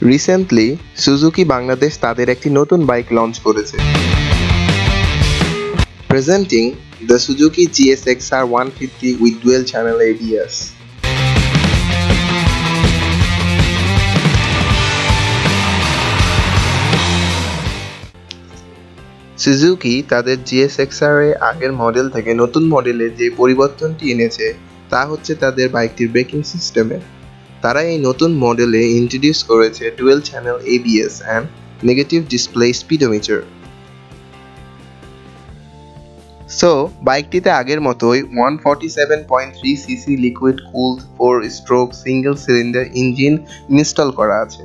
Recently Suzuki Bangladesh তাদের একটি নতুন বাইক লঞ্চ করেছে। Presenting the Suzuki GSX-R 150 with dual channel ABS. Suzuki তাদের GSX-R এর আগের মডেল থেকে নতুন মডেলে যে পরিবর্তনটি এনেছে তা হচ্ছে তাদের বাইকটির ব্রেকিং সিস্টেমে। তারা এই নতুন মডেলে ইন্ট্রোডিউস করেছে dual channel ABS and negative display speedometer. So বাইকটিতে আগের মতোই 147.3 সিসি লিকুইড কুলড 4-স্ট্রোক সিঙ্গেল সিলিন্ডার ইঞ্জিন ইনস্টল করা আছে,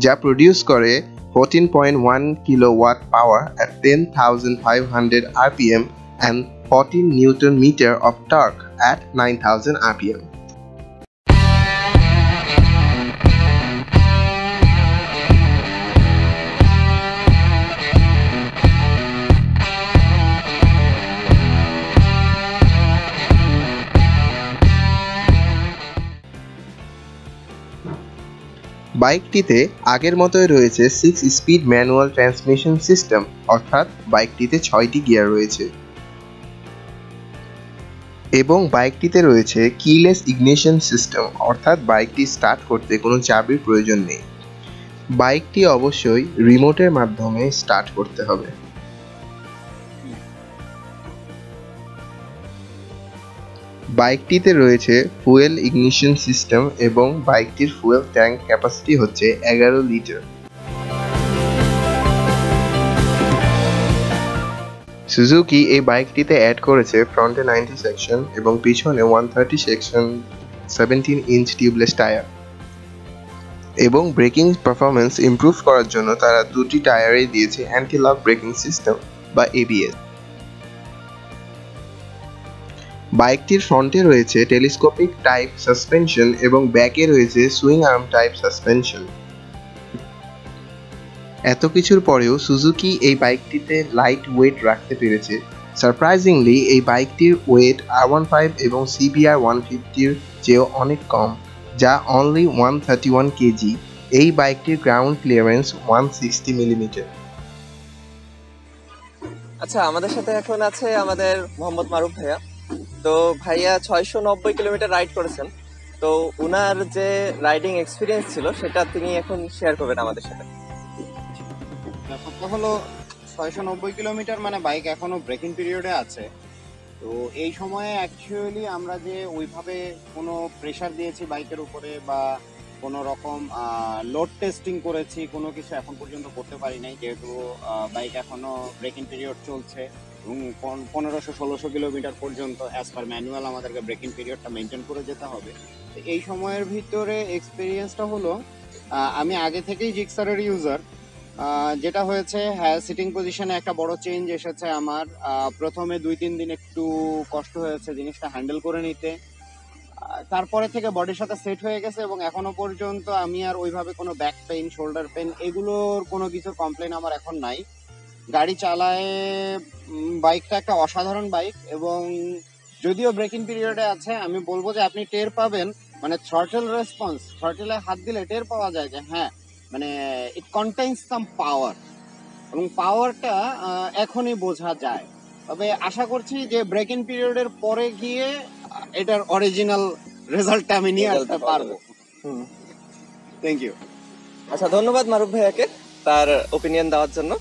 যা প্রডিউস করে 14.1 kilowatt power at 10,500 RPM and 14 Newton meter of torque at 9,000 RPM. বাইকটিতে আগের মতোই রয়েছে 6 স্পিড ম্যানুয়াল ট্রান্সমিশন সিস্টেম, অর্থাৎ বাইকটিতে 6টি গিয়ার রয়েছে এবং বাইকটিতে রয়েছে কিলেস ইগনিশন সিস্টেম, অর্থাৎ বাইকটি স্টার্ট করতে কোনো চাবির প্রয়োজন নেই। বাইকটি অবশ্যই রিমোটের মাধ্যমে স্টার্ট করতে হবে। বাইকটিতে রয়েছে ফুয়েল ইগনিশন সিস্টেম এবং বাইকটির ফুয়েল ট্যাঙ্ক ক্যাপাসিটি হচ্ছে 11 লিটার। সুজুকি এই বাইকটিতে অ্যাড করেছে ফ্রন্টে 90 সেকশন এবং পিছনে 130 সেকশন 17 ইঞ্চ টিউবলেস টায়ার এবং ব্রেকিং পারফরম্যান্স ইমপ্রুভ করার জন্য তারা দুটি টায়ারে দিয়েছে অ্যান্টি লক ব্রেকিং সিস্টেম বা ABS। বাইকটির ফ্রন্টে রয়েছে টেলিস্কোপিক টাইপ সাসপেনশন এবং ব্যাকে রয়েছে সুইং আর্ম টাইপ সাসপেনশন। এত কিছুর পরেও সুজুকি এই বাইকটিতে লাইট ওয়েট রাখতে পেরেছে। সারপ্রাইজিংলি এই বাইকটির ওয়েট R15 এবং CBR 150-র চেয়েও অনেক কম, যা অনলি 131 কেজি। এই বাইকটির গ্রাউন্ড ক্লিয়ারেন্স 160 মিলিমিটার। আচ্ছা, আমাদের সাথে এখন আছে আমাদের মোহাম্মদ মারুফ ভাইয়া। তো ভাইয়া 690 কিলোমিটার রাইড করেছেন, তো উনার যে রাইডিং এক্সপিরিয়েন্স ছিল সেটা তিনি এখন শেয়ার করবেন আমাদের সাথে। ব্যাপারটা হলো 690 কিলোমিটার মানে বাইক এখনো ব্রেকিং পিরিয়ডে আছে। তো এই সময়ে অ্যাকচুয়ালি আমরা যে ওইভাবে কোনো প্রেশার দিয়েছি বাইকের উপরে বা কোনো রকম লোড টেস্টিং করেছি, কোনো কিছু এখন পর্যন্ত করতে পারি নাই, যেহেতু বাইক এখনো ব্রেকিং পিরিয়ড চলছে এবং 1500-1600 কিলোমিটার পর্যন্ত অ্যাজ পার ম্যানুয়াল আমাদেরকে ব্রেকিং পিরিয়ডটা মেনটেন করে যেতে হবে। তো এই সময়ের ভিতরে এক্সপিরিয়েন্সটা হলো, আমি আগে থেকেই জিক্সারের ইউজার। যেটা হয়েছে, হ্যাঁ, সিটিং পজিশনে একটা বড় চেঞ্জ এসেছে আমার। প্রথমে 2-3 দিন একটু কষ্ট হয়েছে জিনিসটা হ্যান্ডেল করে নিতে, তারপরে থেকে বডির সাথে সেট হয়ে গেছে এবং এখনো পর্যন্ত আমি আর ওইভাবে কোনো ব্যাক পেইন, শোল্ডার পেইন এগুলোর কোনো কিছু কমপ্লেন আমার এখন নাই। গাড়ি চালায় বাইকটা একটা অসাধারণ বাইক এবং যদিও ব্রেকিং পিরিয়ডে আছে, আমি বলবো যে আপনি টের পাবেন, মানে থ্রটেল রেসপন্স, থ্রটেলে হাত দিলে টের পাওয়া যায় যে হ্যাঁ, মানে ইট কন্টেইনস সাম পাওয়ার এবং পাওয়ারটা এখনই বোঝা যায়। তবে আশা করছি যে ব্রেকিং পিরিয়ডের পরে গিয়ে এটার অরিজিনাল রেজাল্টটা আমি নিয়ে আসতে পারবো। Thank you. আচ্ছা, ধন্যবাদ মারুফ ভাইয়াকে তার ওপিনিয়ন দেওয়ার জন্য।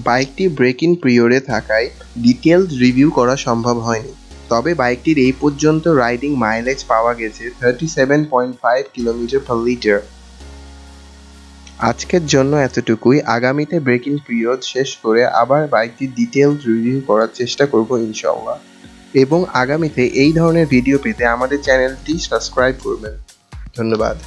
বাইকটি ব্রেকিং পিরিয়ডে থাকায় ডিটেইলড রিভিউ করা সম্ভব হয়নি, তবে বাইকটির এই পর্যন্ত রাইডিং মাইলেজ পাওয়া গেছে 37.5 কিলোমিটার পার লিটার। আজকের জন্য এতটুকুই। আগামীতে ব্রেকিং পিরিয়ড শেষ করে আবার বাইকটির ডিটেইলড রিভিউ করার চেষ্টা করব ইনশাআল্লাহ, এবং আগামীতে এই ধরনের ভিডিও পেতে আমাদের চ্যানেলটি সাবস্ক্রাইব করবেন। ধন্যবাদ।